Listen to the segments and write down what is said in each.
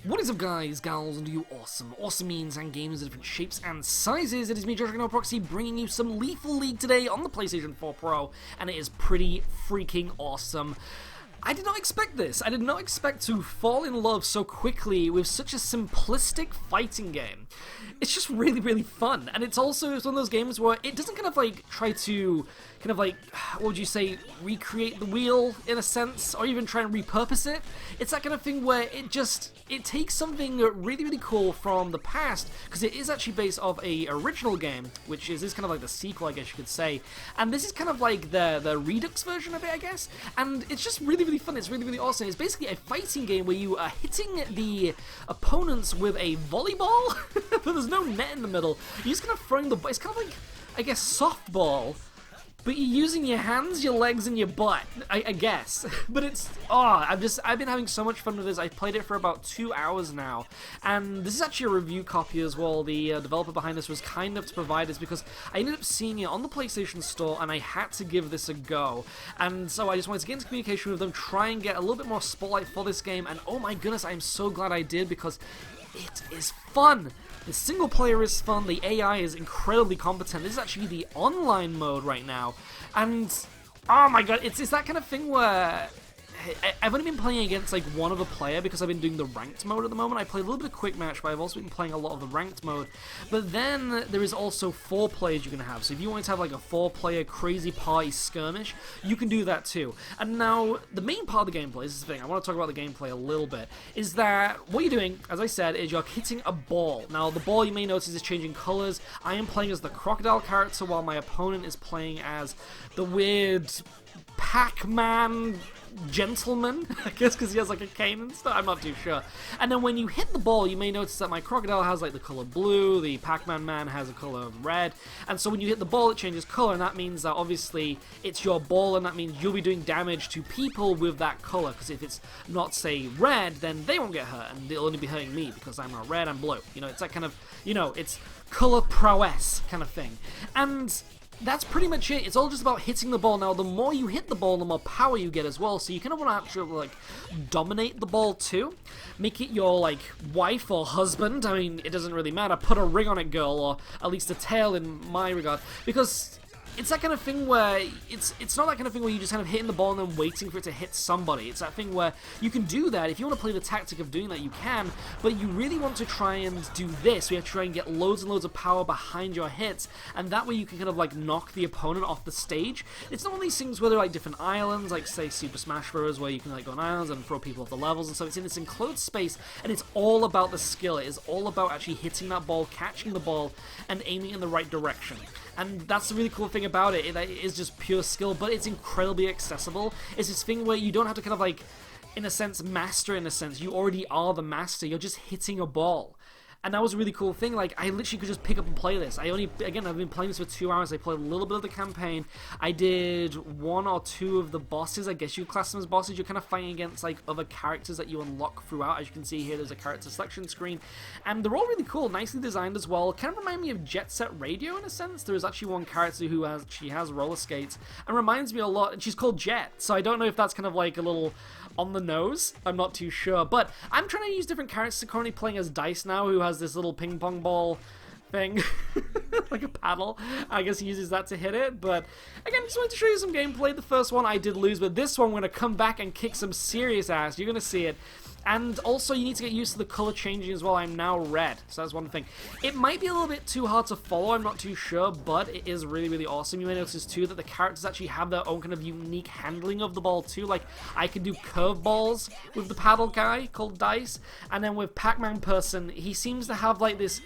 What is up, guys, gals, and you awesome means and games of different shapes and sizes. It is me, Josh Proxy, bringing you some Lethal League today on the PlayStation 4 Pro, and it is pretty freaking awesome. I did not expect this. I did not expect to fall in love so quickly with such a simplistic fighting game. It's just really fun, and it's one of those games where it doesn't kind of like try to what would you say, recreate the wheel in a sense, or even try and repurpose it. It's that kind of thing where it takes something really cool from the past, because it is actually based off a original game, which is kind of like the sequel, I guess you could say, and this is kind of like the Redux version of it, I guess, and it's just really fun. It's really awesome. It's basically a fighting game where you are hitting the opponents with a volleyball, but there's no net in the middle. You're just kind of throwing the ball. It's kind of like, I guess, softball, but you're using your hands, your legs, and your butt, I guess. But it's, I've been having so much fun with this. I've played it for about 2 hours now, and this is actually a review copy as well. The developer behind this was kind enough to provide this because I ended up seeing it on the PlayStation Store, and I had to give this a go. And so I just wanted to get into communication with them, try and get a little bit more spotlight for this game, and oh my goodness, I'm so glad I did, because it is fun. The single player is fun, the AI is incredibly competent. This is actually the online mode right now, and oh my god, it's that kind of thing where I've only been playing against like one other player because I've been doing the ranked mode at the moment. I play a little bit of quick match, but I've also been playing a lot of the ranked mode. But then there is also 4 players you can have. So if you want to have like a 4-player crazy party skirmish, you can do that too. And now the main part of the gameplay, this is the thing, I want to talk about the gameplay a little bit, is that what you're doing, as I said, is you're hitting a ball. Now the ball, you may notice, is changing colors. I am playing as the crocodile character while my opponent is playing as the weird Pac-Man gentleman, I guess, because he has like a cane and stuff. I'm not too sure. And then when you hit the ball, you may notice that my crocodile has like the color blue, the Pac-Man man has a color red, and so when you hit the ball, it changes color, and that means that obviously it's your ball, and that means you'll be doing damage to people with that color, because if it's not, say, red, then they won't get hurt, and it'll only be hurting me because I'm not red, I'm blue. You know, it's that kind of, you know, it's color prowess kind of thing. And that's pretty much it. It's all just about hitting the ball. Now, the more you hit the ball, the more power you get as well. So you kind of want to actually, like, dominate the ball too. Make it your, like, wife or husband. I mean, it doesn't really matter. Put a ring on it, girl, or at least a tail in my regard. Because it's that kind of thing where it's not that kind of thing where you just kind of hitting the ball and then waiting for it to hit somebody. It's that thing where you can do that. If you want to play the tactic of doing that, you can, but you really want to try and do this. We have to try and get loads and loads of power behind your hits, and that way you can kind of like knock the opponent off the stage. It's not one of these things where they're like different islands, like say Super Smash Bros, where you can like go on islands and throw people off the levels and so. It's in this enclosed space, and it's all about the skill. It is all about actually hitting that ball, catching the ball, and aiming in the right direction. And that's the really cool thing about it. It is just pure skill, but it's incredibly accessible. It's this thing where you don't have to kind of like, in a sense, master in a sense. You already are the master. You're just hitting a ball. And that was a really cool thing. Like, I literally could just pick up and play this. I've been playing this for 2 hours. I played a little bit of the campaign. I did 1 or 2 of the bosses. I guess you class them as bosses. You're kind of fighting against, like, other characters that you unlock throughout. As you can see here, there's a character selection screen. And they're all really cool, nicely designed as well. Kind of remind me of Jet Set Radio in a sense. There is actually one character who has roller skates and reminds me a lot. And she's called Jet. So I don't know if that's kind of like a little on the nose. I'm not too sure. But I'm trying to use different characters. Currently playing as Dice now, who has this little ping pong ball thing, like a paddle. I guess he uses that to hit it. But again, just wanted to show you some gameplay. The first one I did lose, but this one I'm going to come back and kick some serious ass. You're going to see it. And also, you need to get used to the color changing as well. I'm now red, so that's one thing. It might be a little bit too hard to follow, I'm not too sure, but it is really awesome. You may notice too that the characters actually have their own kind of unique handling of the ball too. Like, I can do curveballs with the paddle guy called Dice, and then with Pac-Man person, he seems to have like this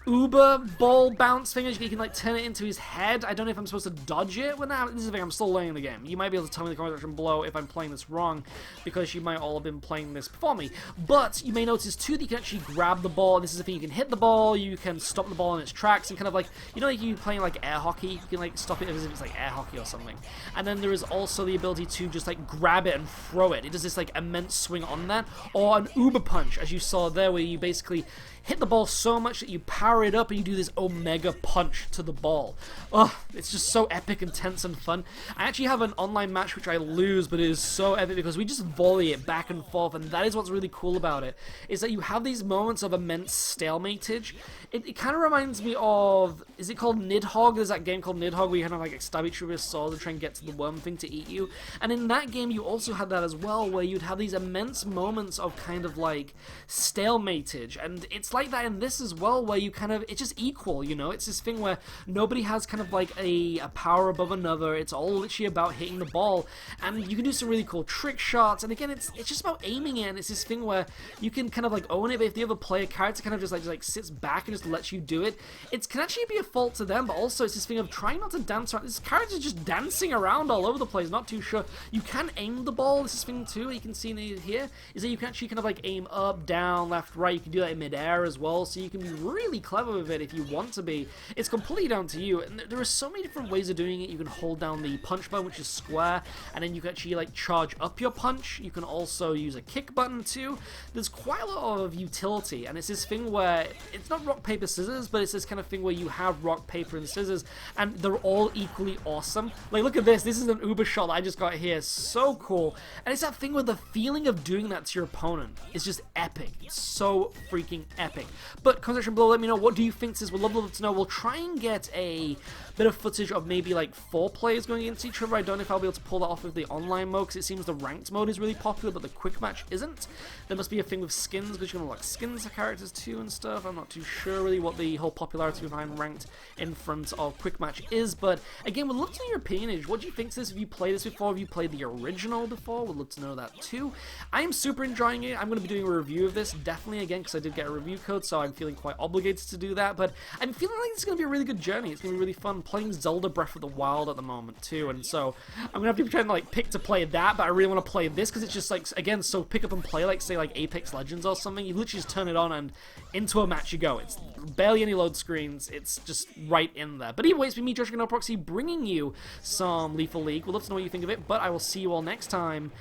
Uber ball bounce thing. You can like turn it into his head. I don't know if I'm supposed to dodge it when that. This is the thing, I'm still learning the game. You might be able to tell me in the comment section below if I'm playing this wrong, because you might all have been playing this before me. But you may notice too that you can actually grab the ball, and this is the thing, you can hit the ball, you can stop the ball in its tracks, and kind of like, you know, like you playing like air hockey, you can like stop it as if it's like air hockey or something. And then there is also the ability to just like grab it and throw it. It does this like immense swing on that, or an Uber punch, as you saw there, where you basically hit the ball so much that you power power it up and you do this Omega punch to the ball. Oh, it's just so epic and tense and fun. I actually have an online match which I lose, but it is so epic because we just volley it back and forth, and that is what's really cool about it, is that you have these moments of immense stalematage. It kind of reminds me of, is it called Nidhogg? There's that game called Nidhogg where you kind of like stab each other with swords and try and get to the worm thing to eat you. And in that game you also had that as well, where you'd have these immense moments of kind of like stalematage, and it's like that in this as well, where you kind of, it's just equal, you know, it's this thing where nobody has kind of like a power above another. It's all literally about hitting the ball, and you can do some really cool trick shots, and again it's just about aiming it, and it's this thing where you can kind of like own it, but if the other player character kind of just like sits back and just lets you do it, it can actually be a fault to them, but also it's this thing of trying not to dance around. This character's just dancing around all over the place, not too sure. You can aim the ball. This is thing too, you can see here, is that you can actually kind of like aim up, down, left, right. You can do that in mid-air as well, so you can be really clever with it if you want to be. It's completely down to you, and there are so many different ways of doing it. You can hold down the punch button, which is square, and then you can actually like charge up your punch. You can also use a kick button too. There's quite a lot of utility, and it's this thing where it's not rock, paper, scissors, but it's this kind of thing where you have rock, paper, and scissors, and they're all equally awesome. Like, look at this. This is an uber shot that I just got here. So cool. And it's that thing where the feeling of doing that to your opponent is just epic. It's so freaking epic. But comment section below, let me know, what do you think this is? We'd love to know. We'll try and get a bit of footage of maybe like 4 players going against each other. I don't know if I'll be able to pull that off with the online mode, because it seems the ranked mode is really popular, but the quick match isn't. There must be a thing with skins, because you can unlock skins of characters too and stuff. I'm not too sure really what the whole popularity behind ranked in front of quick match is, but again, we'd love to know your opinion. What do you think of this? Have you played this before? Have you played the original before? We'd love to know that too. I am super enjoying it. I'm going to be doing a review of this, definitely, again, because I did get a review code, so I'm feeling quite obligated to do that, but I'm feeling like it's going to be a really good journey. It's going to be really fun. Playing Zelda Breath of the Wild at the moment too, and so I'm going to have to be trying to like pick to play that, but I really want to play this because it's just like, again, so pick up and play, like say like Apex Legends or something. You literally just turn it on and into a match you go. It's barely any load screens. It's just right in there. But anyways, with me, Josh Proxy, bringing you some Lethal League. We'd love to know what you think of it, but I will see you all next time.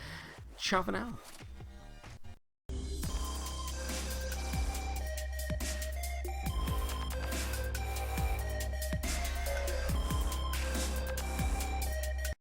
Ciao for now.